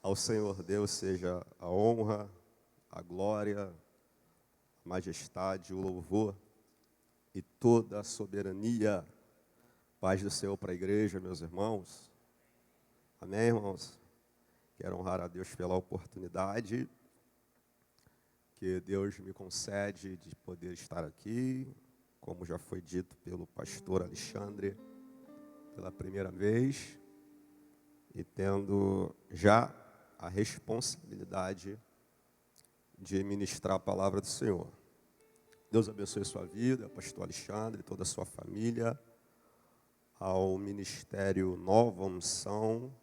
Ao Senhor Deus seja a honra, a glória, a majestade, o louvor e toda a soberania. Paz do Senhor para a igreja, meus irmãos. Amém, irmãos? Quero honrar a Deus pela oportunidade que Deus me concede de poder estar aqui, como já foi dito pelo pastor Alexandre, pela primeira vez, e tendo já a responsabilidade de ministrar a palavra do Senhor. Deus abençoe sua vida, pastor Alexandre, toda a sua família, ao ministério Nova Unção.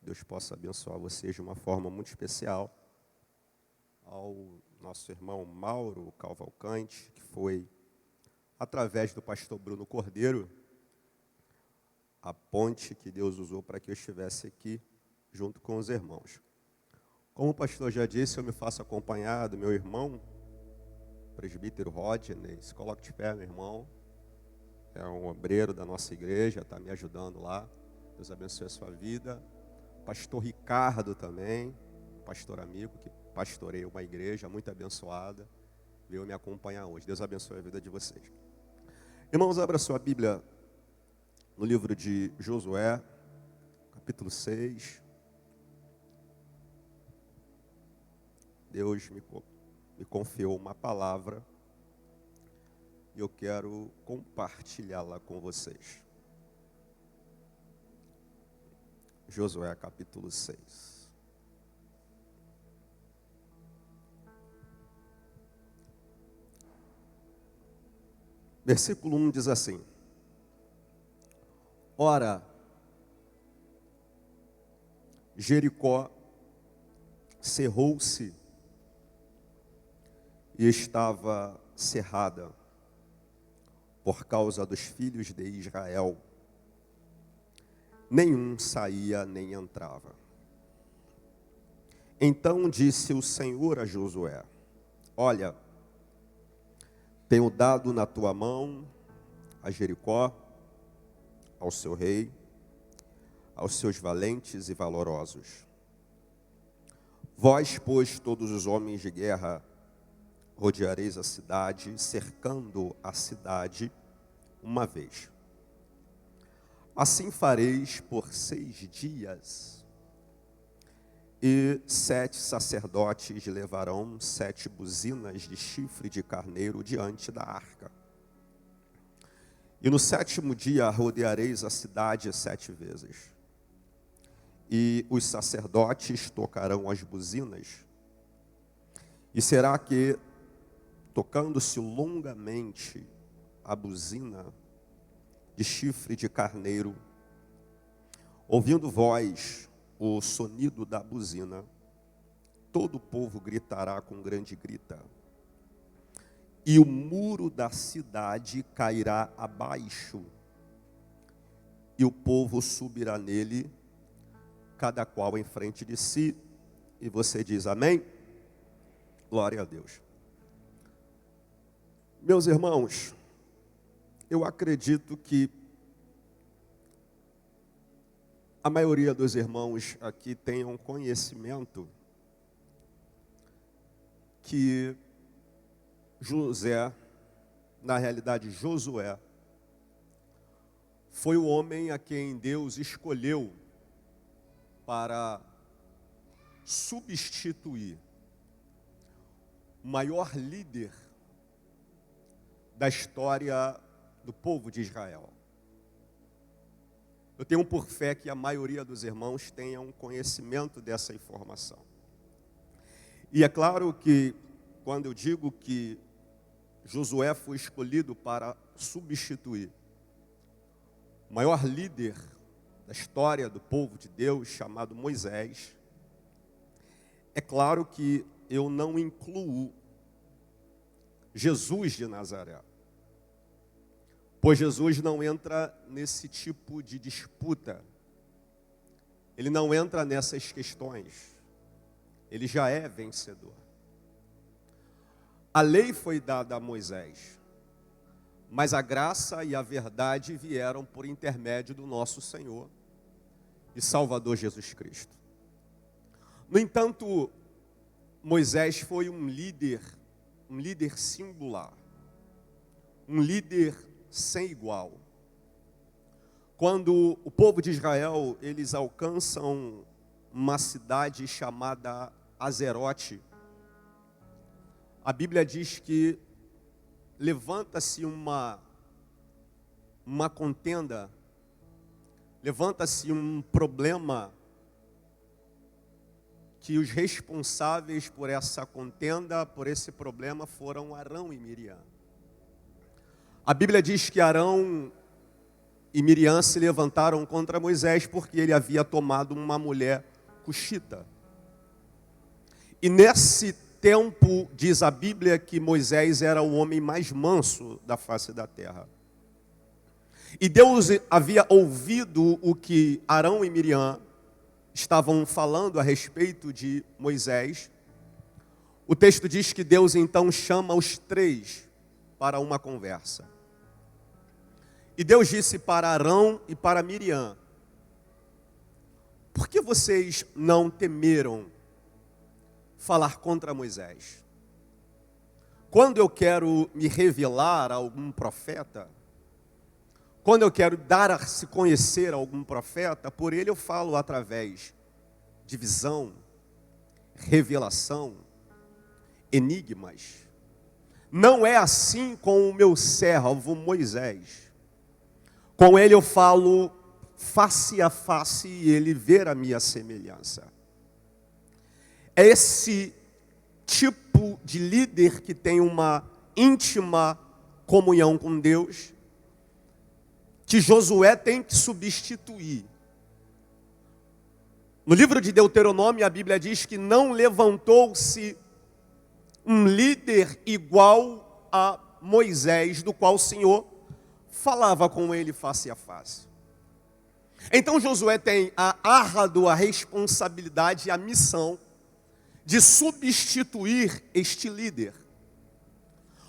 Deus possa abençoar vocês de uma forma muito especial. Ao nosso irmão Mauro Cavalcante, que foi, através do pastor Bruno Cordeiro, a ponte que Deus usou para que eu estivesse aqui junto com os irmãos. Como o pastor já disse, eu me faço acompanhar do meu irmão, presbítero Rodney. Se coloque de pé, meu irmão. É um obreiro da nossa igreja, está me ajudando lá. Deus abençoe a sua vida. Pastor Ricardo também, pastor amigo, que pastoreia uma igreja muito abençoada, veio me acompanhar hoje. Deus abençoe a vida de vocês. Irmãos, abra sua Bíblia no livro de Josué, capítulo 6. Deus me confiou uma palavra e eu quero compartilhá-la com vocês. Josué, capítulo 6. Versículo 1 diz assim: Ora, Jericó cerrou-se e estava cerrada por causa dos filhos de Israel. Nenhum saía nem entrava. Então disse o Senhor a Josué: Olha, tenho dado na tua mão a Jericó, ao seu rei, aos seus valentes e valorosos. Vós, pois, todos os homens de guerra, rodeareis a cidade, cercando a cidade uma vez. Assim fareis por 6 dias, e 7 sacerdotes levarão 7 buzinas de chifre de carneiro diante da arca. E no 7º dia rodeareis a cidade 7 vezes. E os sacerdotes tocarão as buzinas. E será que, tocando-se longamente a buzina de chifre de carneiro, ouvindo vós o sonido da buzina, todo o povo gritará com grande grita, e o muro da cidade cairá abaixo, e o povo subirá nele, cada qual em frente de si. E você diz amém? Glória a Deus. Meus irmãos, eu acredito que a maioria dos irmãos aqui tenham conhecimento que José, na realidade Josué, foi o homem a quem Deus escolheu para substituir o maior líder da história do povo de Israel. Eu tenho por fé que a maioria dos irmãos tenham conhecimento dessa informação. E é claro que, quando eu digo que Josué foi escolhido para substituir o maior líder da história do povo de Deus, chamado Moisés, é claro que eu não incluo Jesus de Nazaré. Pois Jesus não entra nesse tipo de disputa. Ele não entra nessas questões. Ele já é vencedor. A lei foi dada a Moisés, mas a graça e a verdade vieram por intermédio do nosso Senhor e Salvador Jesus Cristo. No entanto, Moisés foi um líder singular, um líder sem igual. Quando o povo de Israel, eles alcançam uma cidade chamada Azerote, a Bíblia diz que levanta-se uma contenda, levanta-se um problema, que os responsáveis por essa contenda, por esse problema, foram Arão e Miriam. A Bíblia diz que Arão e Miriam se levantaram contra Moisés porque ele havia tomado uma mulher cuxita. E nesse tempo, diz a Bíblia, que Moisés era o homem mais manso da face da terra. E Deus havia ouvido o que Arão e Miriam estavam falando a respeito de Moisés. O texto diz que Deus então chama os três para uma conversa. E Deus disse para Arão e para Miriam: por que vocês não temeram falar contra Moisés? Quando eu quero me revelar a algum profeta, quando eu quero dar a se conhecer a algum profeta, por ele eu falo através de visão, revelação, enigmas. Não é assim com o meu servo Moisés. Com ele eu falo face a face e ele ver a minha semelhança. É esse tipo de líder que tem uma íntima comunhão com Deus que Josué tem que substituir. No livro de Deuteronômio, a Bíblia diz que não levantou-se um líder igual a Moisés, do qual o Senhor falava com ele face a face. Então Josué tem a árdua responsabilidade e a missão de substituir este líder.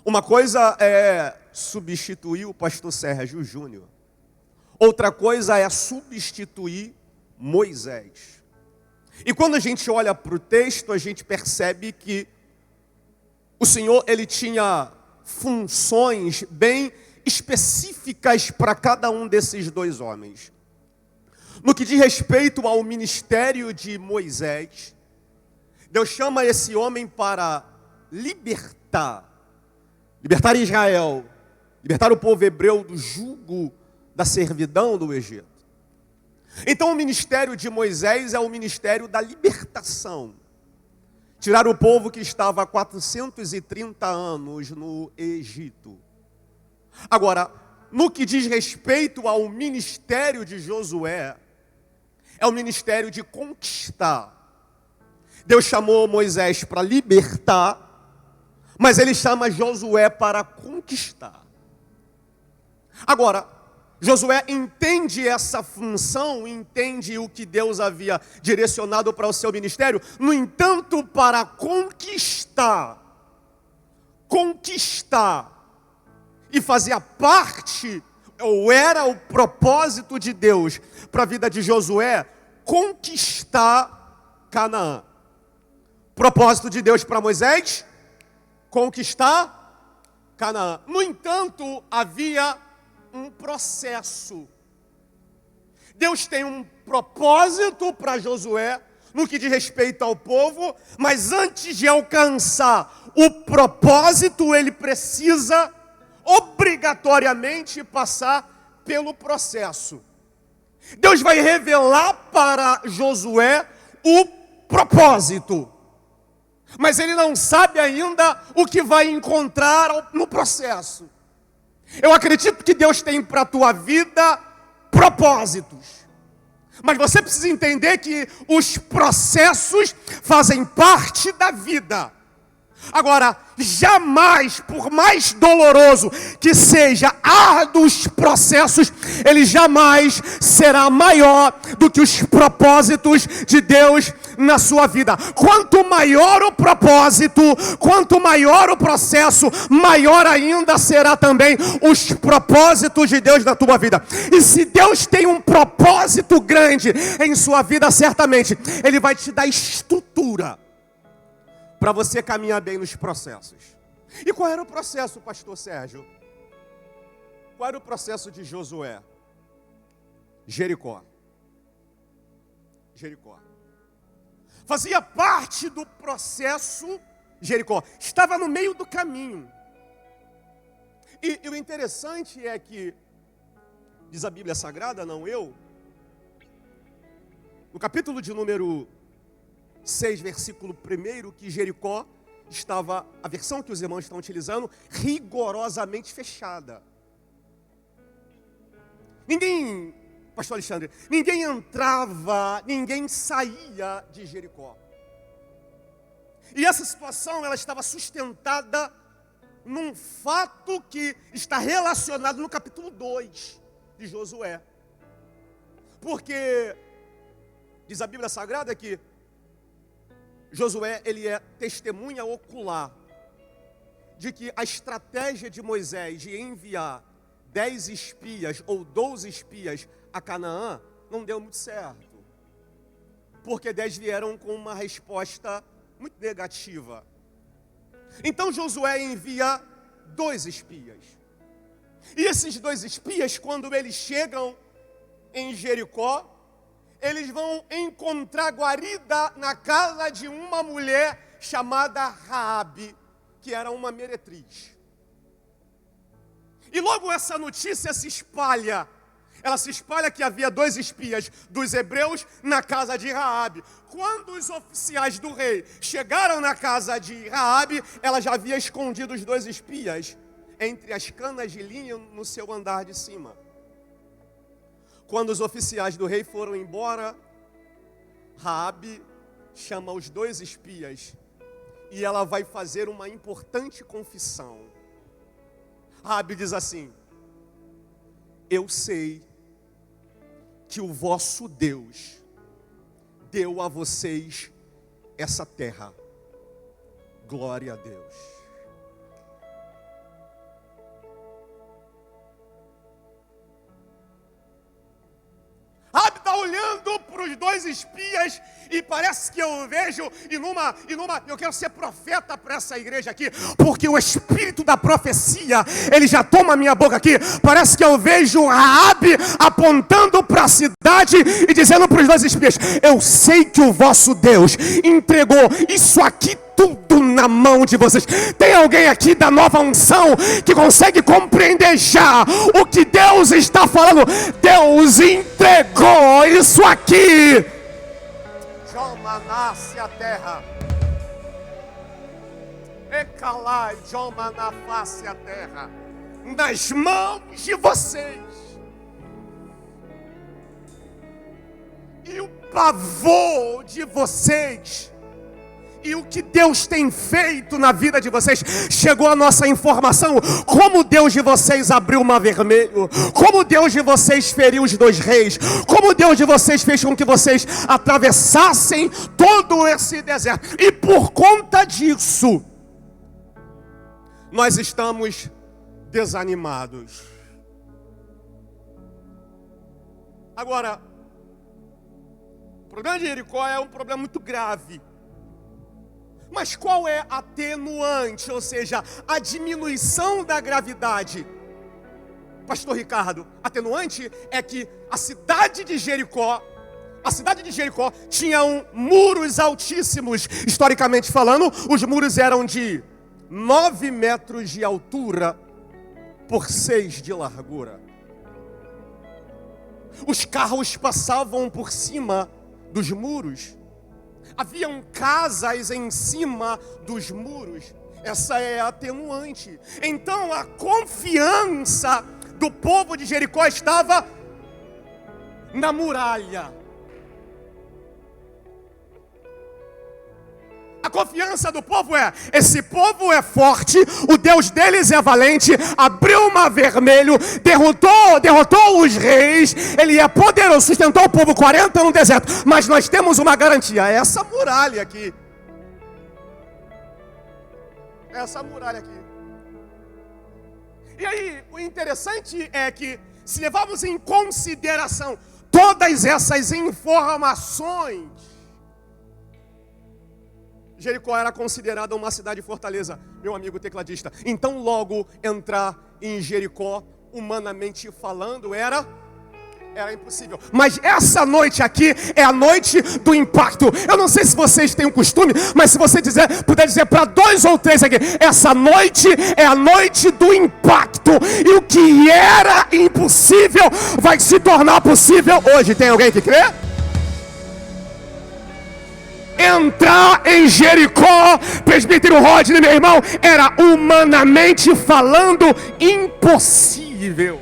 Uma coisa é substituir o pastor Sérgio Júnior. Outra coisa é substituir Moisés. E quando a gente olha para o texto, a gente percebe que o Senhor, ele tinha funções bem específicas para cada um desses dois homens. No que diz respeito ao ministério de Moisés, Deus chama esse homem para libertar Israel, libertar o povo hebreu do jugo da servidão do Egito. Então o ministério de Moisés é o ministério da libertação. Tirar o povo que estava há 430 anos no Egito. Agora, no que diz respeito ao ministério de Josué, é o ministério de conquistar. Deus chamou Moisés para libertar, mas ele chama Josué para conquistar. Agora, Josué entende essa função, entende o que Deus havia direcionado para o seu ministério. No entanto, para conquistar e fazia parte, ou era o propósito de Deus para a vida de Josué, conquistar Canaã. Propósito de Deus para Moisés, conquistar Canaã. No entanto, havia um processo. Deus tem um propósito para Josué no que diz respeito ao povo, mas antes de alcançar o propósito, ele precisa obrigatoriamente passar pelo processo. Deus vai revelar para Josué o propósito, mas ele não sabe ainda o que vai encontrar no processo. Eu acredito que Deus tem para a tua vida propósitos. Mas você precisa entender que os processos fazem parte da vida. Agora, jamais, por mais doloroso que seja, árduos processos, ele jamais será maior do que os propósitos de Deus na sua vida. Quanto maior o propósito, quanto maior o processo, maior ainda será também os propósitos de Deus na tua vida. E se Deus tem um propósito grande em sua vida, certamente Ele vai te dar estrutura para você caminhar bem nos processos. E qual era o processo, pastor Sérgio? Qual era o processo de Josué? Jericó. Jericó. Fazia parte do processo Jericó. Estava no meio do caminho. E o interessante é que, diz a Bíblia Sagrada, não eu, no capítulo de número 6, versículo 1, que Jericó estava, a versão que os irmãos estão utilizando, rigorosamente fechada. Ninguém, pastor Alexandre, ninguém entrava, ninguém saía de Jericó. E essa situação, ela estava sustentada num fato que está relacionado no capítulo 2 de Josué. Porque, diz a Bíblia Sagrada que Josué, ele é testemunha ocular de que a estratégia de Moisés de enviar 10 espias ou 12 espias a Canaã não deu muito certo. Porque 10 vieram com uma resposta muito negativa. Então Josué envia 2 espias. E esses 2 espias, quando eles chegam em Jericó, eles vão encontrar guarida na casa de uma mulher chamada Raabe, que era uma meretriz. E logo essa notícia se espalha. Ela se espalha que havia 2 espias dos hebreus na casa de Raabe. Quando os oficiais do rei chegaram na casa de Raabe, ela já havia escondido os 2 espias entre as canas de linha no seu andar de cima. Quando os oficiais do rei foram embora, Raabe chama os 2 espias e ela vai fazer uma importante confissão. Raabe diz assim: eu sei que o vosso Deus deu a vocês essa terra. Glória a Deus. Raabe está olhando para os 2 espias e parece que eu vejo, eu quero ser profeta para essa igreja aqui, porque o espírito da profecia, ele já toma a minha boca aqui. Parece que eu vejo Raabe apontando para a cidade e dizendo para os 2 espias: eu sei que o vosso Deus entregou isso aqui tudo na mão de vocês. Tem alguém aqui da nova unção que consegue compreender já o que Deus está falando? Deus entregou isso aqui. Joma nasce a terra. Ecalai, Joma na face a terra. Nas mãos de vocês. E o pavor de vocês e o que Deus tem feito na vida de vocês, chegou a nossa informação, como Deus de vocês abriu o mar vermelho, como Deus de vocês feriu os 2 reis, como Deus de vocês fez com que vocês atravessassem todo esse deserto. E por conta disso, nós estamos desanimados. Agora, o problema de Jericó é um problema muito grave. Mas qual é a atenuante, ou seja, a diminuição da gravidade? Pastor Ricardo, atenuante é que a cidade de Jericó tinha muros altíssimos. Historicamente falando, os muros eram de 9 metros de altura por 6 de largura. Os carros passavam por cima dos muros. Haviam casas em cima dos muros. Essa é a atenuante. Então a confiança do povo de Jericó estava na muralha. A confiança do povo é: esse povo é forte, o Deus deles é valente, abriu o mar vermelho, derrotou os reis, ele é poderoso, sustentou o povo 40 anos no deserto. Mas nós temos uma garantia, essa muralha aqui. Essa muralha aqui. E aí, o interessante é que, se levarmos em consideração todas essas informações, Jericó era considerada uma cidade fortaleza, meu amigo tecladista. Então, logo entrar em Jericó, humanamente falando, era impossível. Mas essa noite aqui é a noite do impacto. Eu não sei se vocês têm o costume, mas se você puder dizer para 2 ou 3 aqui, essa noite é a noite do impacto. E o que era impossível vai se tornar possível hoje. Tem alguém que crê? Entrar em Jericó, presbítero Rodney, meu irmão, era humanamente falando impossível.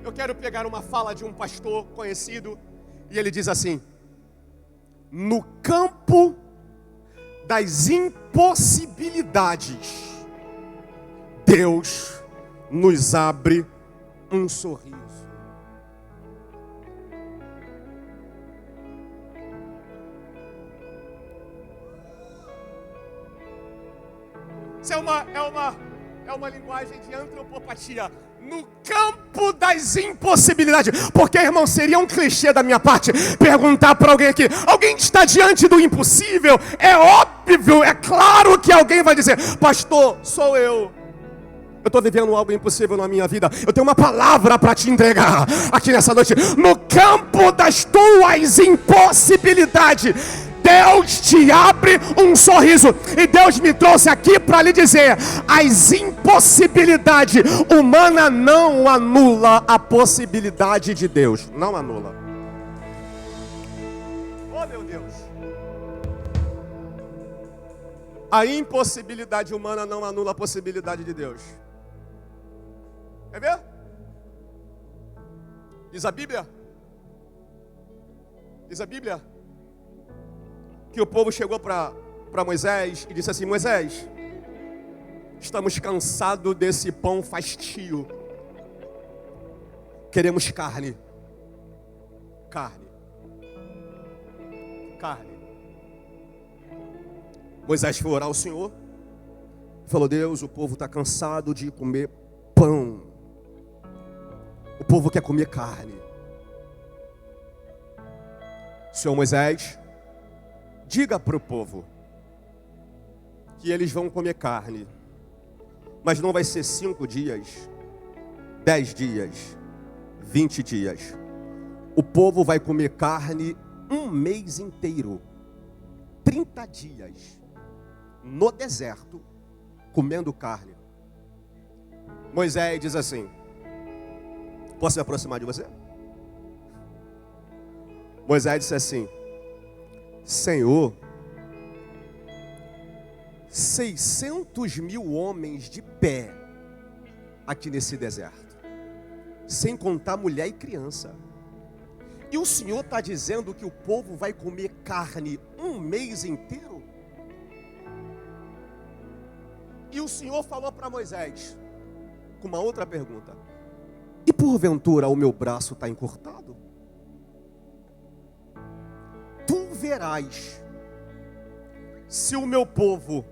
Eu quero pegar uma fala de um pastor conhecido e ele diz assim: no campo das impossibilidades, Deus nos abre um sorriso. Isso é uma linguagem de antropopatia. No campo das impossibilidades. Porque, irmão, seria um clichê da minha parte perguntar para alguém aqui: alguém está diante do impossível? É óbvio, é claro que alguém vai dizer: pastor, sou eu. Eu estou vivendo algo impossível na minha vida. Eu tenho uma palavra para te entregar aqui nessa noite. No campo das tuas impossibilidades, Deus te abre um sorriso. E Deus me trouxe aqui para lhe dizer: as impossibilidades humanas não anula a possibilidade de Deus. Não anula. Oh, meu Deus. A impossibilidade humana não anula a possibilidade de Deus. Quer ver? Diz a Bíblia que o povo chegou para Moisés e disse assim: Moisés, estamos cansados desse pão fastio. Queremos carne. Moisés foi orar ao Senhor. Falou: Deus, o povo está cansado de comer pão. O povo quer comer carne. Senhor Moisés, diga para o povo que eles vão comer carne, mas não vai ser 5 dias, 10 dias, 20 dias. O povo vai comer carne 1 mês inteiro, 30 dias, no deserto, comendo carne. Moisés diz assim: posso me aproximar de você? Moisés disse assim: Senhor, 600.000 homens de pé aqui nesse deserto, sem contar mulher e criança. E o Senhor está dizendo que o povo vai comer carne 1 mês inteiro? E o Senhor falou para Moisés com uma outra pergunta: e porventura o meu braço está encurtado? Tu verás se o meu povo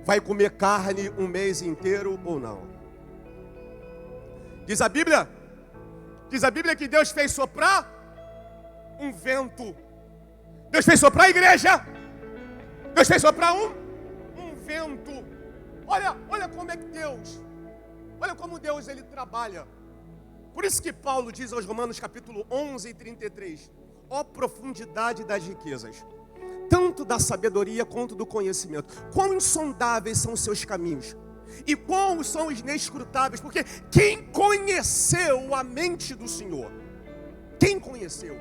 vai comer carne 1 mês inteiro ou não. Diz a Bíblia que Deus fez soprar um vento. Deus fez soprar a igreja. Deus fez soprar um vento. Olha como é que Deus, olha como Deus ele trabalha. Por isso que Paulo diz aos Romanos capítulo 11 e 33: ó profundidade das riquezas, tanto da sabedoria quanto do conhecimento. Quão insondáveis são os seus caminhos, e quão são inescrutáveis. Porque quem conheceu a mente do Senhor? Quem conheceu?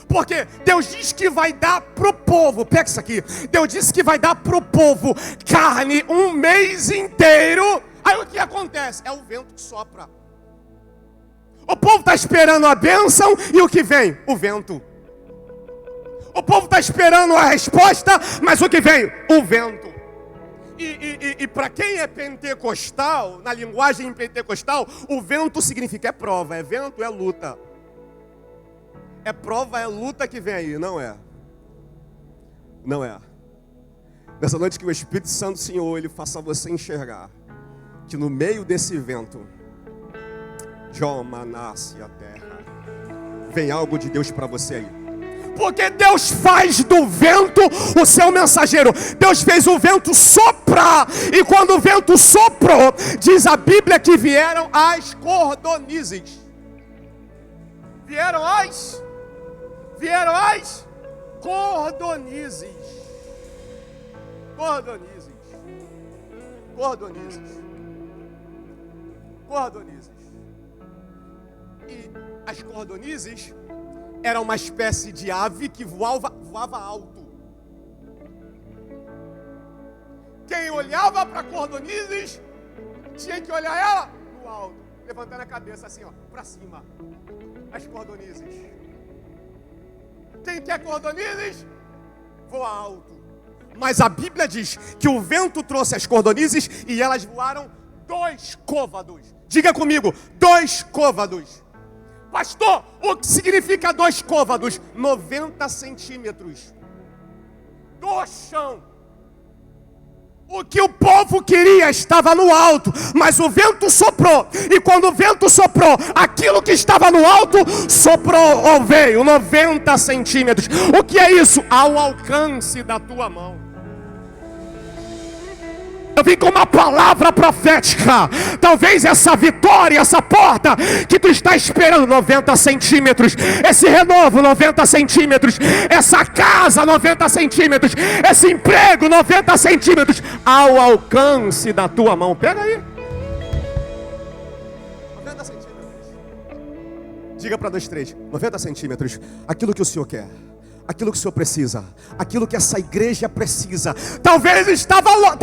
Porque Deus diz que vai dar para o povo, pega isso aqui, Deus disse que vai dar para o povo carne 1 mês inteiro. Aí o que acontece? É o vento que sopra. O povo está esperando a bênção, e o que vem? O vento. O povo está esperando a resposta, mas o que veio? O vento. E para quem é pentecostal, na linguagem pentecostal, o vento significa prova, é vento, é luta. É prova, é luta que vem aí, não é? Não é. Nessa noite que o Espírito Santo, Senhor, Ele faça você enxergar que no meio desse vento, Joma nasce a terra. Vem algo de Deus para você aí. Porque Deus faz do vento o seu mensageiro. Deus fez o vento soprar. E quando o vento soprou, diz a Bíblia que vieram as cordonizes. Vieram as cordonizes. Cordonizes. E as cordonizes era uma espécie de ave que voava alto. Quem olhava para cordonizes tinha que olhar ela no alto, levantando a cabeça assim, ó, para cima. As cordonizes. Quem quer cordonizes, voa alto. Mas a Bíblia diz que o vento trouxe as cordonizes e elas voaram 2 côvados. Diga comigo, 2 côvados. Pastor, o que significa 2 côvados? 90 centímetros do chão. O que o povo queria estava no alto, mas o vento soprou. E quando o vento soprou, aquilo que estava no alto soprou ou veio 90 centímetros. O que é isso? Ao alcance da tua mão. Eu vim com uma palavra profética. Talvez essa vitória, essa porta que tu está esperando, 90 centímetros. Esse renovo, 90 centímetros. Essa casa, 90 centímetros. Esse emprego, 90 centímetros. Ao alcance da tua mão. Pega aí. 90 centímetros. Diga para 2, 3. 90 centímetros. Aquilo que o Senhor quer. Aquilo que o Senhor precisa, aquilo que essa igreja precisa. Talvez está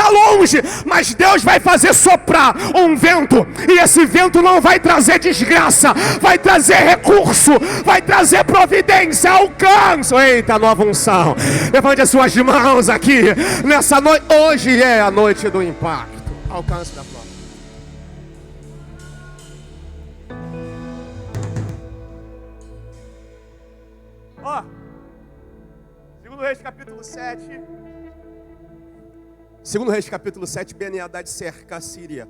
longe, mas Deus vai fazer soprar um vento. E esse vento não vai trazer desgraça, vai trazer recurso, vai trazer providência, alcance. Eita, nova unção. Levante as suas mãos aqui nessa noite. Hoje é a noite do impacto. Alcance da flor. Ó. Segundo Reis capítulo 7. Segundo Reis capítulo 7, Ben-Hadad cerca a Síria.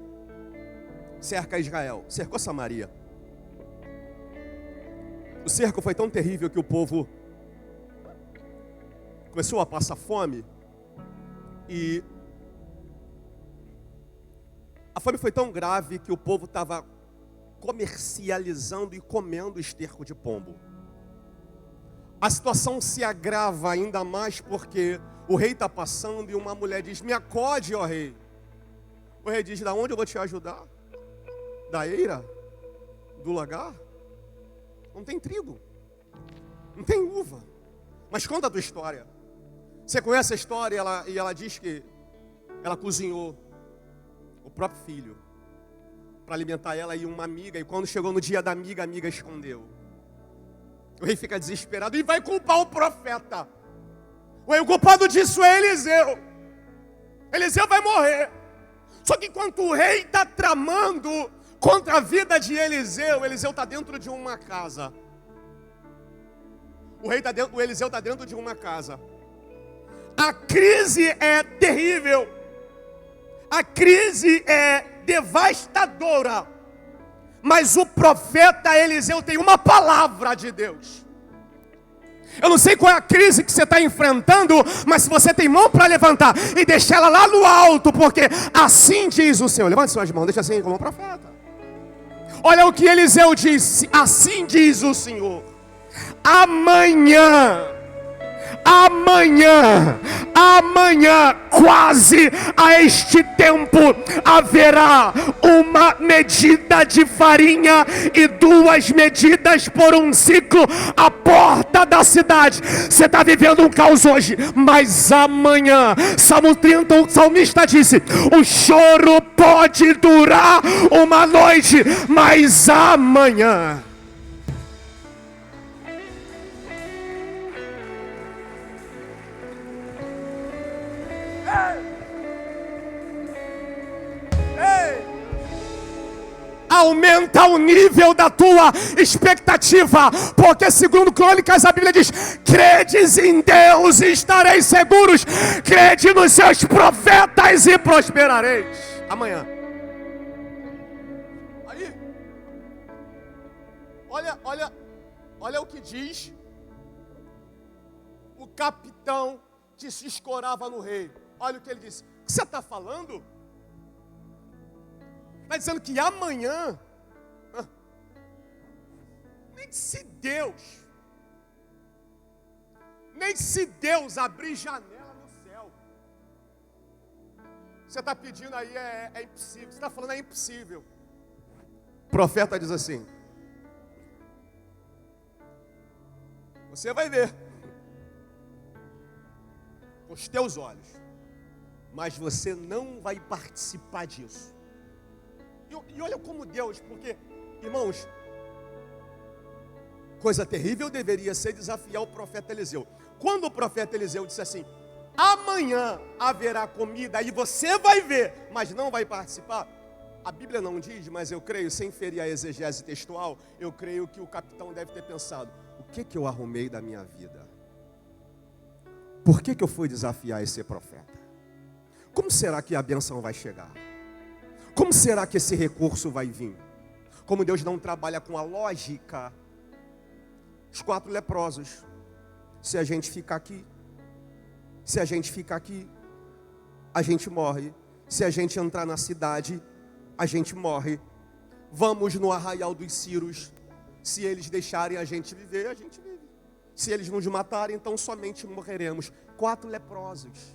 Cerca Israel. Cercou Samaria. O cerco foi tão terrível que o povo começou a passar fome. E a fome foi tão grave que o povo estava comercializando e comendo esterco de pombo. A situação se agrava ainda mais porque o rei está passando e uma mulher diz: me acode, ó rei. O rei diz: da onde eu vou te ajudar? Da eira? Do lagar? Não tem trigo, não tem uva. Mas conta a tua história. Você conhece a história e ela diz que ela cozinhou o próprio filho para alimentar ela e uma amiga. E quando chegou no dia da amiga, a amiga escondeu. O rei fica desesperado e vai culpar o profeta. O culpado disso é Eliseu. Eliseu vai morrer. Só que enquanto o rei está tramando contra a vida de Eliseu, Eliseu está dentro de uma casa. O Eliseu está dentro de uma casa. A crise é terrível. A crise é devastadora. Mas o profeta Eliseu tem uma palavra de Deus. Eu não sei qual é a crise que você está enfrentando, mas se você tem mão para levantar e deixar ela lá no alto, porque assim diz o Senhor. Levante suas mãos, deixa assim como um profeta. Olha o que Eliseu disse: assim diz o Senhor. Amanhã, quase a este tempo, haverá uma medida de farinha e 2 medidas por um ciclo à porta da cidade. Você está vivendo um caos hoje, mas amanhã, Salmo 30, o salmista disse: o choro pode durar uma noite, mas amanhã. aumenta o nível da tua expectativa, porque segundo Crônicas a Bíblia diz: credes em Deus e estareis seguros, crede nos seus profetas e prosperareis. Amanhã. Aí, olha o que diz o capitão que se escorava no rei. Olha o que ele disse: o que você está falando? Está dizendo que amanhã, nem se Deus abrir janela no céu, você está pedindo aí é impossível, você está falando é impossível. O profeta diz assim: você vai ver com os teus olhos, mas você não vai participar disso. E olha como Deus, porque, irmãos, coisa terrível deveria ser desafiar o profeta Eliseu. Quando o profeta Eliseu disse assim: amanhã haverá comida e você vai ver, mas não vai participar. A Bíblia não diz, mas eu creio, sem ferir a exegese textual, eu creio que o capitão deve ter pensado: o que eu arrumei da minha vida? Por que eu fui desafiar esse profeta? Como será que a bênção vai chegar? Como será que esse recurso vai vir? Como Deus não trabalha com a lógica, os 4 leprosos, se a gente ficar aqui, a gente morre. Se a gente entrar na cidade, a gente morre. Vamos no arraial dos Círios. Se eles deixarem a gente viver, a gente vive. Se eles nos matarem, então somente morreremos. 4 leprosos,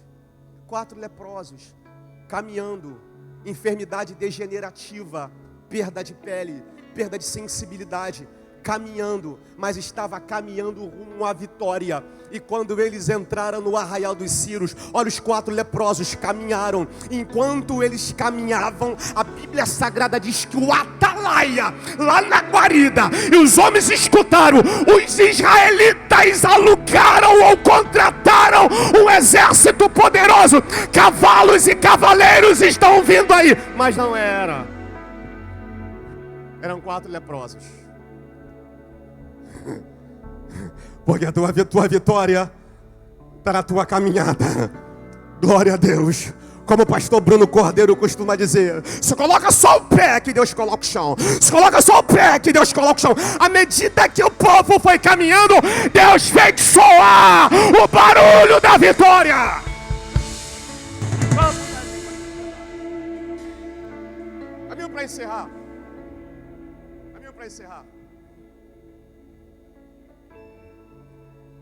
caminhando, enfermidade degenerativa, perda de pele, perda de sensibilidade, caminhando, mas estava caminhando rumo à vitória. E quando eles entraram no arraial dos Círios, olha, os 4 leprosos caminharam. Enquanto eles caminhavam, a Bíblia Sagrada diz que o atalaia, lá na guarida, e os homens escutaram, os israelitas alugaram ou contrataram um exército poderoso, cavalos e cavaleiros estão vindo aí. Mas não era, eram 4 leprosos. Porque a tua vitória está na tua caminhada. Glória a Deus. Como o pastor Bruno Cordeiro costuma dizer: se coloca só o pé que Deus coloca o chão. Se coloca só o pé que Deus coloca o chão. À medida que o povo foi caminhando, Deus fez soar o barulho da vitória. Caminho para encerrar.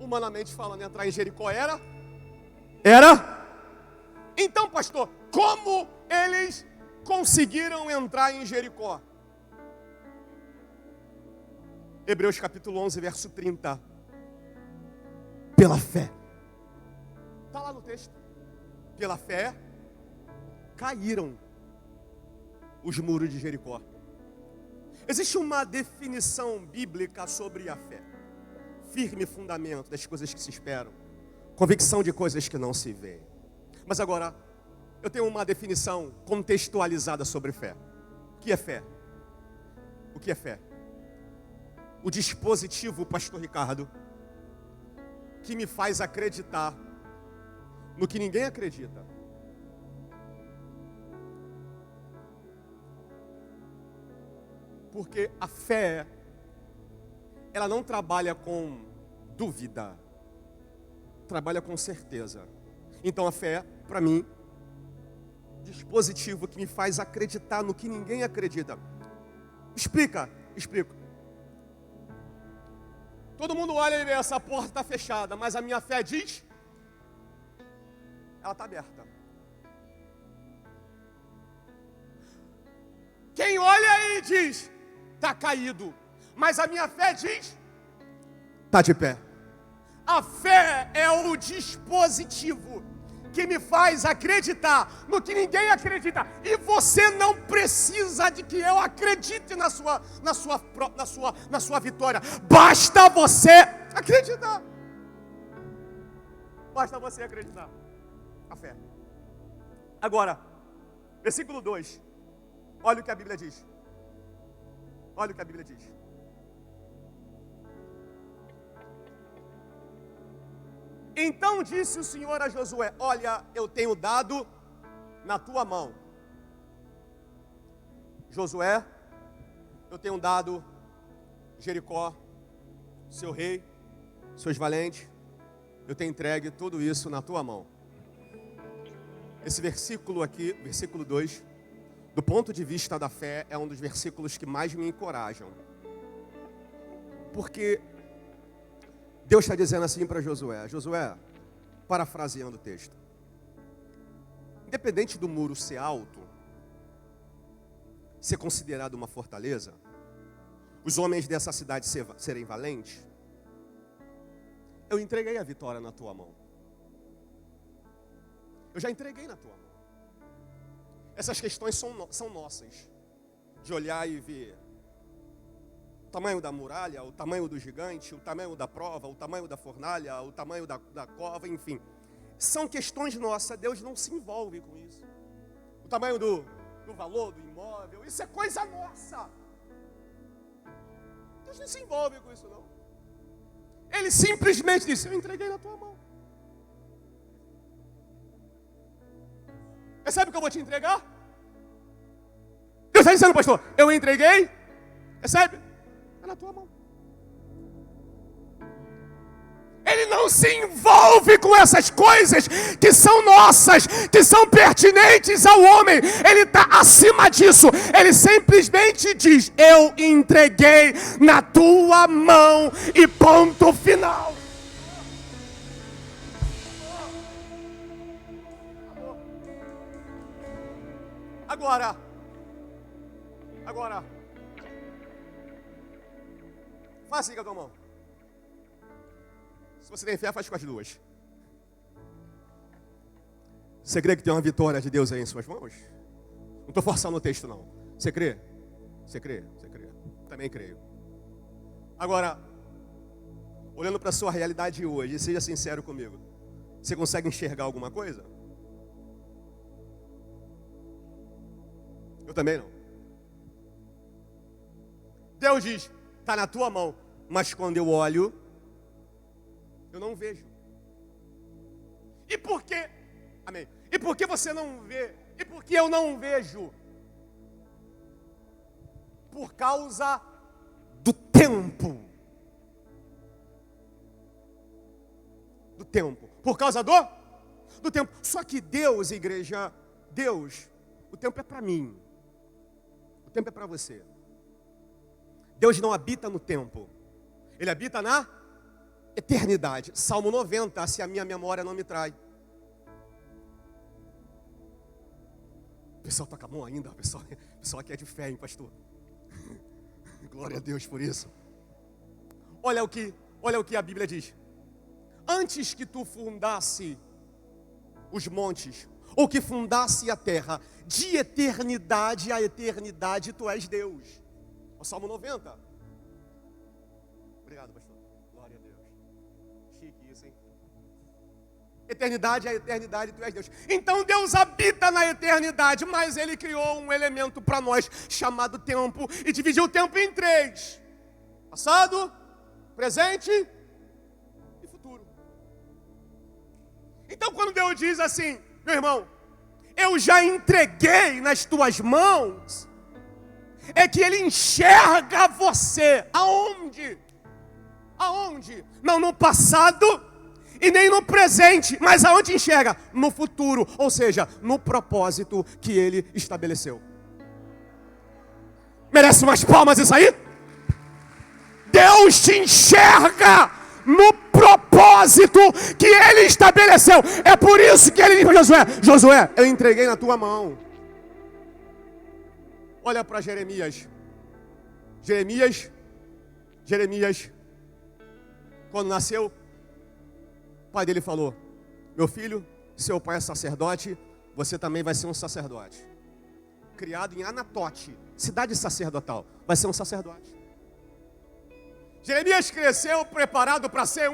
Humanamente falando, entrar em Jericó era? Então, pastor, como eles conseguiram entrar em Jericó? Hebreus capítulo 11, verso 30. Pela fé. Está lá no texto. Pela fé, caíram os muros de Jericó. Existe uma definição bíblica sobre a fé: firme fundamento das coisas que se esperam, convicção de coisas que não se veem. Mas agora, eu tenho uma definição contextualizada sobre fé. O que é fé? O que é fé? O dispositivo, pastor Ricardo, que me faz acreditar no que ninguém acredita. Porque a fé, ela não trabalha com dúvida, trabalha com certeza. Então a fé, para mim, dispositivo que me faz acreditar no que ninguém acredita. Explico. Todo mundo olha e vê, essa porta está fechada, mas a minha fé diz, ela está aberta. Quem olha e diz, está caído, mas a minha fé diz, está de pé. A fé é o dispositivo que me faz acreditar no que ninguém acredita. E você não precisa de que eu acredite na sua vitória. Basta você acreditar. Basta você acreditar. A fé. Agora, versículo 2. Olha o que a Bíblia diz. Olha o que a Bíblia diz. Então disse o Senhor a Josué: olha, eu tenho dado na tua mão. Josué, eu tenho dado Jericó, seu rei, seus valentes, eu tenho entregue tudo isso na tua mão. Esse versículo aqui, versículo 2, do ponto de vista da fé, é um dos versículos que mais me encorajam. Porque Deus está dizendo assim para Josué: Josué, parafraseando o texto, independente do muro ser alto, ser considerado uma fortaleza, os homens dessa cidade serem valentes, eu entreguei a vitória na tua mão. Eu já entreguei na tua mão. Essas questões são nossas, de olhar e ver o tamanho da muralha, o tamanho do gigante, o tamanho da prova, o tamanho da fornalha, o tamanho da cova, enfim. São questões nossas, Deus não se envolve com isso. O tamanho do valor do imóvel, isso é coisa nossa. Deus não se envolve com isso não. Ele simplesmente disse: eu entreguei na tua mão. Sabe o que eu vou te entregar? Deus está dizendo, pastor, eu entreguei, recebe? É na tua mão. Ele não se envolve com essas coisas que são nossas, que são pertinentes ao homem. Ele está acima disso. Ele simplesmente diz: eu entreguei na tua mão e ponto final. Agora, faz assim com a tua mão. Se você tem fé, faz com as duas. Você crê que tem uma vitória de Deus aí em suas mãos? Não estou forçando o texto não. Você crê? Você crê? Você crê? Também creio. Agora, olhando para a sua realidade hoje, seja sincero comigo. Você consegue enxergar alguma coisa? Eu também não. Deus diz: está na tua mão. Mas quando eu olho, eu não vejo. E por quê? Amém. E por que você não vê? E por que eu não vejo? Por causa do tempo. Do tempo. Por causa do tempo. Só que Deus, igreja, Deus, o tempo é para mim. O tempo é para você. Deus não habita no tempo. Ele habita na eternidade. Salmo 90, se a minha memória não me trai. O pessoal toca a mão ainda. O pessoal aqui é de fé, hein, pastor? Glória a Deus por isso. Olha o que a Bíblia diz. Antes que tu fundasse os montes, ou que fundasse a terra, de eternidade a eternidade tu és Deus. O Salmo 90. Obrigado, pastor. Glória a Deus. Chique isso, hein? Eternidade a eternidade tu és Deus. Então Deus habita na eternidade, mas Ele criou um elemento para nós chamado tempo e dividiu o tempo em 3: passado, presente e futuro. Então quando Deus diz assim: meu irmão, eu já entreguei nas tuas mãos, é que Ele enxerga você. Aonde? Aonde? Não no passado e nem no presente, mas aonde enxerga? No futuro, ou seja, no propósito que Ele estabeleceu. Merece umas palmas isso aí? Deus te enxerga no propósito que Ele estabeleceu. É por isso que Ele diz para Josué: Josué, eu entreguei na tua mão. Olha para Jeremias. Jeremias, quando nasceu, o pai dele falou: meu filho, seu pai é sacerdote, você também vai ser um sacerdote. Criado em Anatote, cidade sacerdotal, vai ser um sacerdote. Jeremias cresceu preparado para ser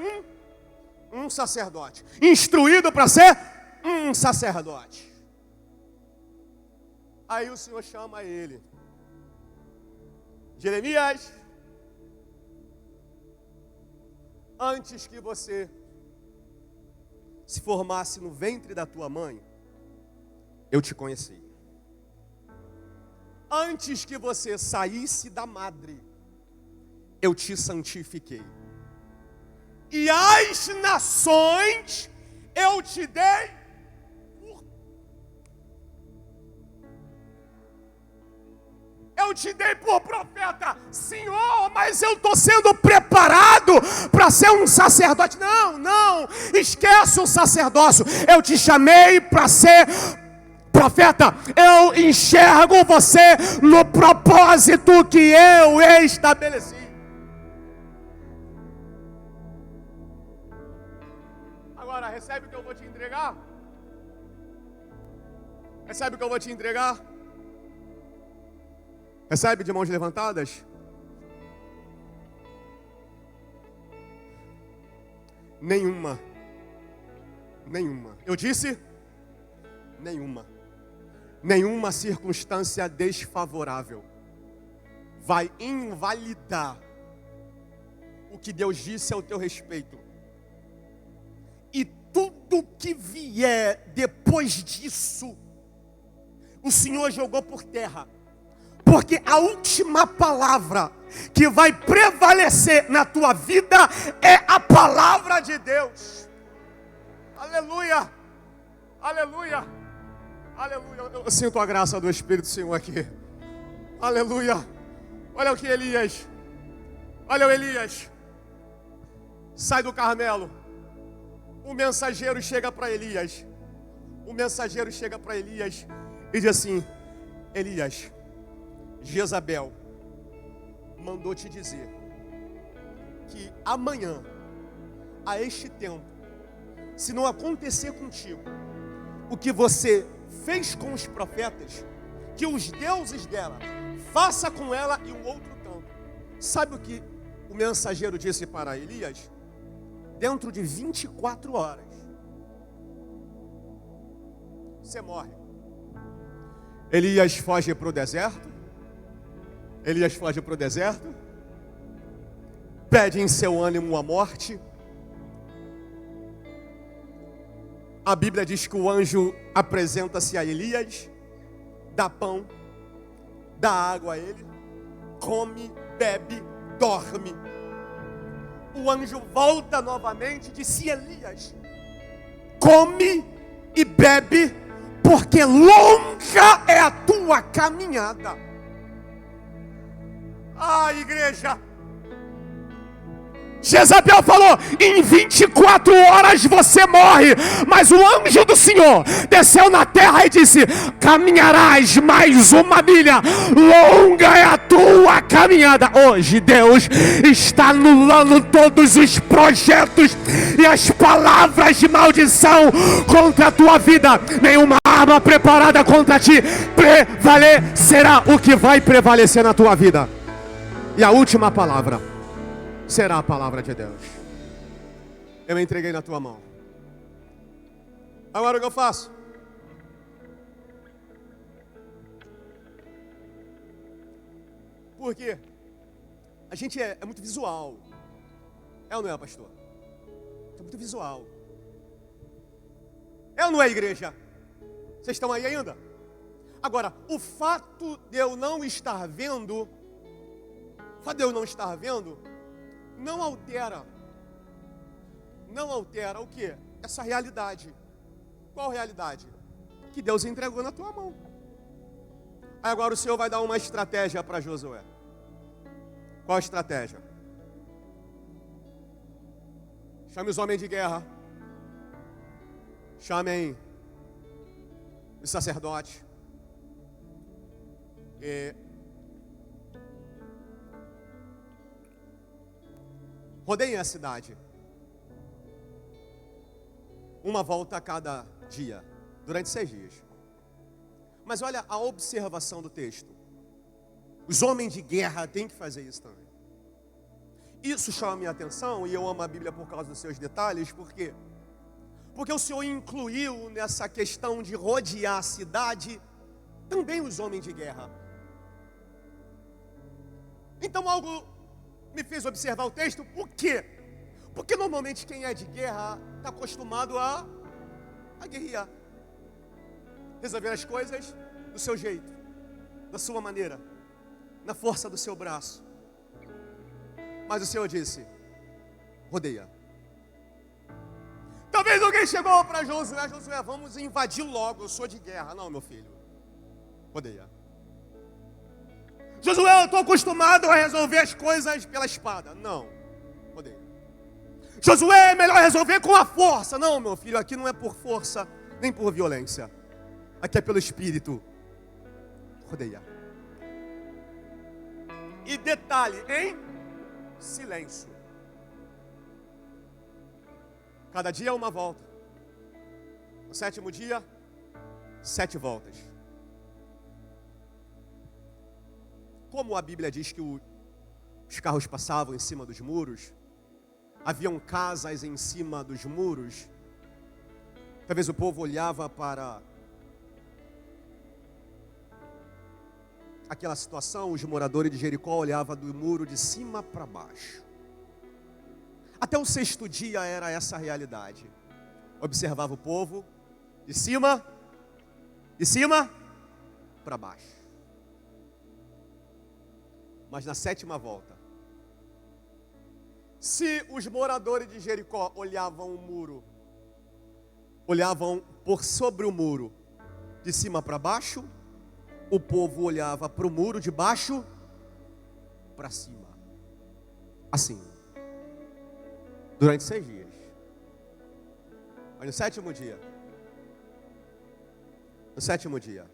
um sacerdote, instruído para ser um sacerdote. Aí o Senhor chama ele. Jeremias, antes que você se formasse no ventre da tua mãe, eu te conheci. Antes que você saísse da madre, eu te santifiquei. E as nações eu te dei por profeta. Senhor, mas eu estou sendo preparado para ser um sacerdote. Não, esquece o sacerdócio. Eu te chamei para ser profeta. Eu enxergo você no propósito que eu estabeleci. Agora, recebe o que eu vou te entregar? Recebe o que eu vou te entregar? Recebe de mãos levantadas? Nenhuma. Eu disse? Nenhuma circunstância desfavorável vai invalidar o que Deus disse ao teu respeito. E tudo que vier depois disso, o Senhor jogou por terra. Porque a última palavra que vai prevalecer na tua vida é a palavra de Deus. Aleluia, aleluia, aleluia. Eu sinto a graça do Espírito do Senhor aqui. Aleluia. Olha o que Elias. Olha o Elias. Sai do Carmelo. O mensageiro chega para Elias. E diz assim: Elias, Jezabel mandou te dizer que amanhã, a este tempo, se não acontecer contigo o que você fez com os profetas, que os deuses dela faça com ela e o outro tanto. Sabe o que o mensageiro disse para Elias? Dentro de 24 horas você morre. Elias foge para o deserto. Pede em seu ânimo a morte. A Bíblia diz que o anjo apresenta-se a Elias, dá pão, dá água a ele, come, bebe, dorme. O anjo volta novamente e disse: Elias, come e bebe, porque longa é a tua caminhada. Igreja, Jezabel falou: em 24 horas você morre. Mas o anjo do Senhor desceu na terra e disse: caminharás mais uma milha, longa é a tua caminhada. Hoje Deus está anulando todos os projetos e as palavras de maldição contra a tua vida. Nenhuma arma preparada contra ti prevalecerá. O que vai prevalecer na tua vida? E a última palavra será a palavra de Deus. Eu entreguei na tua mão. Agora o que eu faço? Porque a gente é muito visual. É ou não é, pastor? É muito visual. É ou não é, igreja? Vocês estão aí ainda? Agora, o fato de eu não estar vendo, não altera o quê? Essa realidade. Qual realidade? Que Deus entregou na tua mão. Aí agora o Senhor vai dar uma estratégia para Josué. Qual a estratégia? Chame os homens de guerra. Chamem os sacerdotes. Rodeiem a cidade. Uma volta a cada dia, durante 6 dias. Mas olha a observação do texto. Os homens de guerra têm que fazer isso também. Isso chama a minha atenção, e eu amo a Bíblia por causa dos seus detalhes. Por quê? Porque o Senhor incluiu nessa questão de rodear a cidade também os homens de guerra. Então algo me fez observar o texto. Por quê? Porque normalmente quem é de guerra está acostumado a guerrear. Resolver as coisas do seu jeito, da sua maneira, na força do seu braço. Mas o Senhor disse: rodeia. Talvez alguém chegou para Josué: Josué, vamos invadir logo, eu sou de guerra. Não, meu filho, rodeia. Josué, eu estou acostumado a resolver as coisas pela espada. Não, rodeia. Josué, é melhor resolver com a força. Não, meu filho, aqui não é por força, nem por violência. Aqui é pelo Espírito. Rodeia. E detalhe, em silêncio. Cada dia é uma volta. No 7º dia, 7 voltas. Como a Bíblia diz que os carros passavam em cima dos muros, haviam casas em cima dos muros, talvez o povo olhava para aquela situação, os moradores de Jericó olhavam do muro de cima para baixo. Até o 6º dia era essa a realidade. Observava o povo de cima para baixo. Mas na 7ª volta, se os moradores de Jericó olhavam o muro, olhavam por sobre o muro de cima para baixo, o povo olhava para o muro de baixo para cima. Assim. Durante 6 dias. Mas no 7º dia. No 7º dia.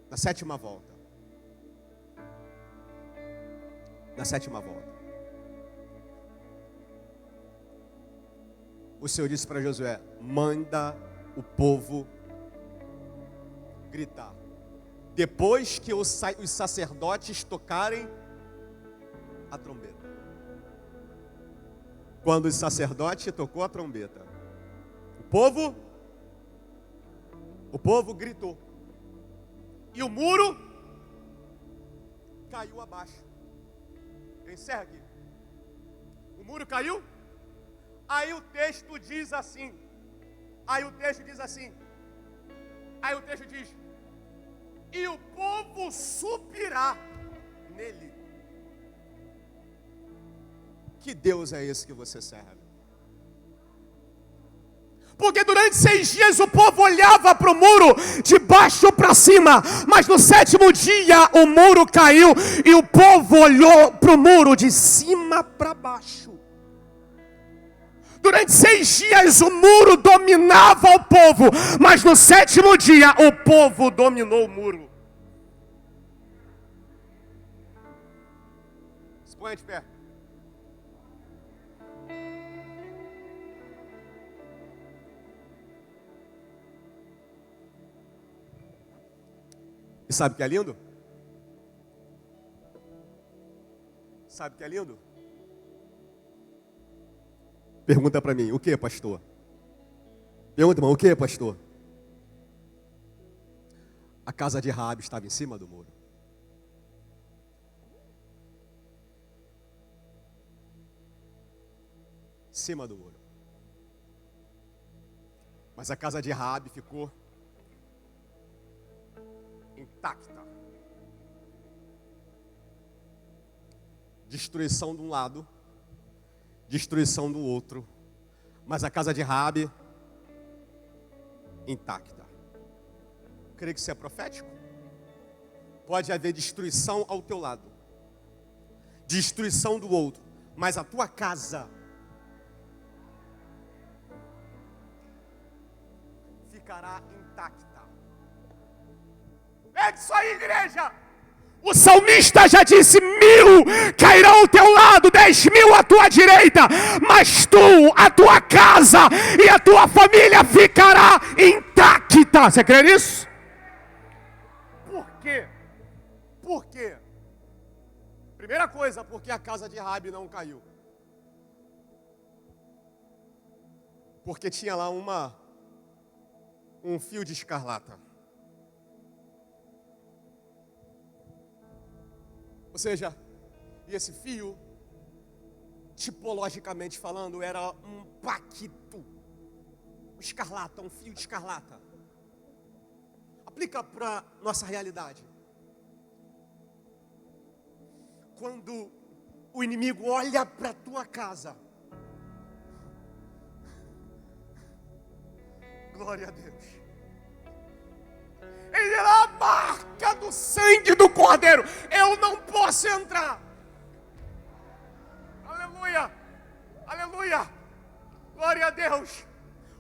Na 7ª volta. Na 7ª volta. O Senhor disse para Josué: manda o povo gritar. Depois que os sacerdotes tocarem a trombeta. Quando o sacerdote tocou a trombeta, o povo gritou. E o muro caiu abaixo. Encerra aqui. O muro caiu. Aí o texto diz assim. Aí o texto diz: e o povo subirá nele. Que Deus é esse que você serve? Porque durante 6 dias o povo olhava para o muro de baixo para cima, mas no 7º dia o muro caiu e o povo olhou para o muro de cima para baixo. Durante 6 dias o muro dominava o povo, mas no 7º dia o povo dominou o muro. Se põe de pé. E sabe o que é lindo? Sabe o que é lindo? Pergunta para mim: o que, pastor? Pergunta, irmão: o que, pastor? A casa de Raabe estava em cima do muro. Em cima do muro. Mas a casa de Raabe ficou intacta. Destruição de um lado, destruição do outro, mas a casa de Raabe intacta. Creio que isso é profético. Pode haver destruição ao teu lado, destruição do outro, mas a tua casa ficará intacta. É isso aí, igreja! O salmista já disse: 1000 cairão ao teu lado, 10.000 à tua direita, mas tu, a tua casa e a tua família ficará intacta. Você crê nisso? Por quê? Por quê? Primeira coisa, porque a casa de Raabe não caiu. Porque tinha lá um fio de escarlata. Ou seja, e esse fio, tipologicamente falando, era um pacto. Um escarlata, um fio de escarlata. Aplica para nossa realidade. Quando o inimigo olha para a tua casa, glória a Deus, ele era a marca do sangue do Cordeiro. Eu não posso entrar. Aleluia, aleluia, glória a Deus.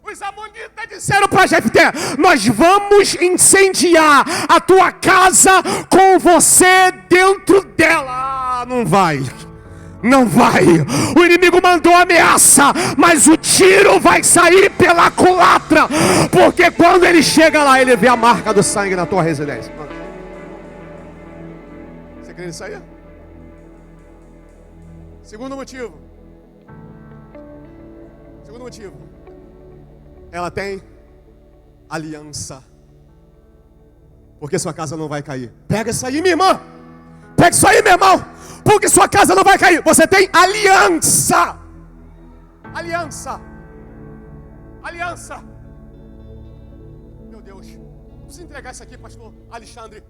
Os amonitas disseram para Jefté: nós vamos incendiar a tua casa com você dentro dela. Ah, não vai. Não vai. O inimigo mandou ameaça, mas o tiro vai sair pela culatra, porque quando ele chega lá, ele vê a marca do sangue na tua residência. Você crê nisso aí? Segundo motivo. Ela tem aliança. Porque sua casa não vai cair. Pega isso aí, minha irmã. Pega isso aí, meu irmão. Porque sua casa não vai cair. Você tem aliança. Aliança. Aliança. Meu Deus. Preciso entregar isso aqui, pastor Alexandre.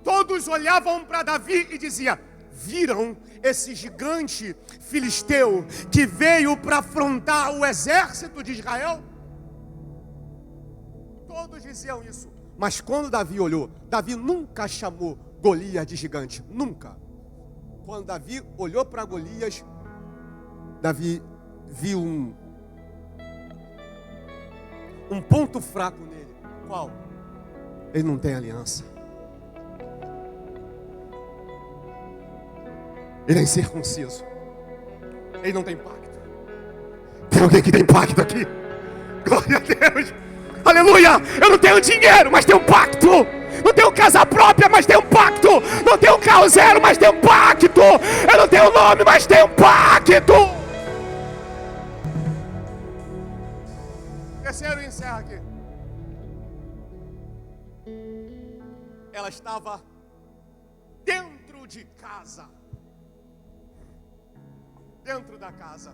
Todos olhavam para Davi e diziam: viram esse gigante filisteu que veio para afrontar o exército de Israel? Todos diziam isso. Mas quando Davi olhou, Davi nunca chamou Golias de gigante. Nunca. Quando Davi olhou para Golias, Davi viu um ponto fraco nele. Qual? Ele não tem aliança. Ele é incircunciso. Ele não tem pacto. Tem alguém que tem pacto aqui? Glória a Deus. Aleluia. Eu não tenho dinheiro, mas tenho um pacto. Não tenho casa própria, mas tenho um pacto. Não tenho carro zero, mas tenho um pacto. Eu não tenho nome, mas tenho um pacto. Terceiro, encerra aqui. Ela estava dentro de casa. Dentro da casa.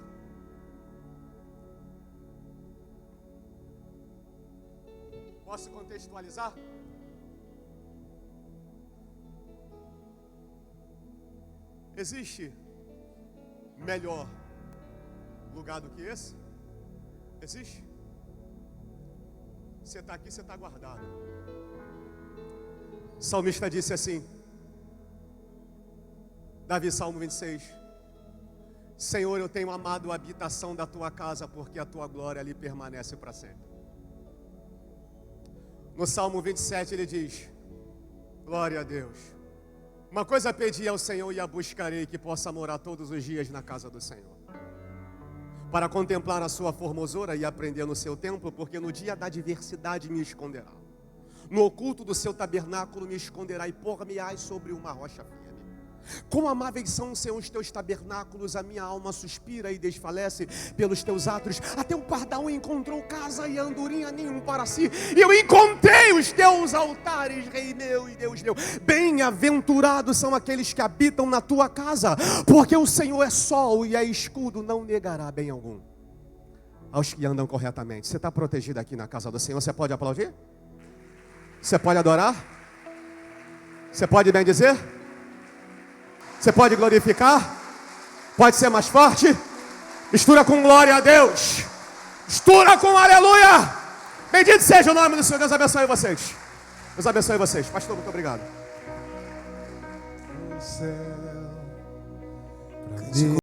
Posso contextualizar? Existe melhor lugar do que esse? Existe? Você está aqui, você está guardado. O salmista disse assim, Davi, Salmo 26: Senhor, eu tenho amado a habitação da tua casa, porque a tua glória ali permanece para sempre. No Salmo 27 ele diz: glória a Deus. Uma coisa pedi ao Senhor e a buscarei, que possa morar todos os dias na casa do Senhor, para contemplar a sua formosura e aprender no seu templo, porque no dia da adversidade me esconderá. No oculto do seu tabernáculo me esconderá, e por-me-ás sobre uma rocha firme. Quão amáveis são os teus tabernáculos, a minha alma suspira e desfalece pelos teus átrios. Até o pardal encontrou casa e a andorinha ninho para si, e eu encontrei os teus altares, Rei meu e Deus meu. Bem-aventurados são aqueles que habitam na tua casa, porque o Senhor é sol e é escudo, não negará bem algum aos que andam corretamente. Você está protegido aqui na casa do Senhor. Você pode aplaudir? Você pode adorar? Você pode bem dizer? Você pode glorificar? Pode ser mais forte? Mistura com glória a Deus. Mistura com aleluia. Bendito seja o nome do Senhor. Deus abençoe vocês. Deus abençoe vocês. Pastor, muito obrigado.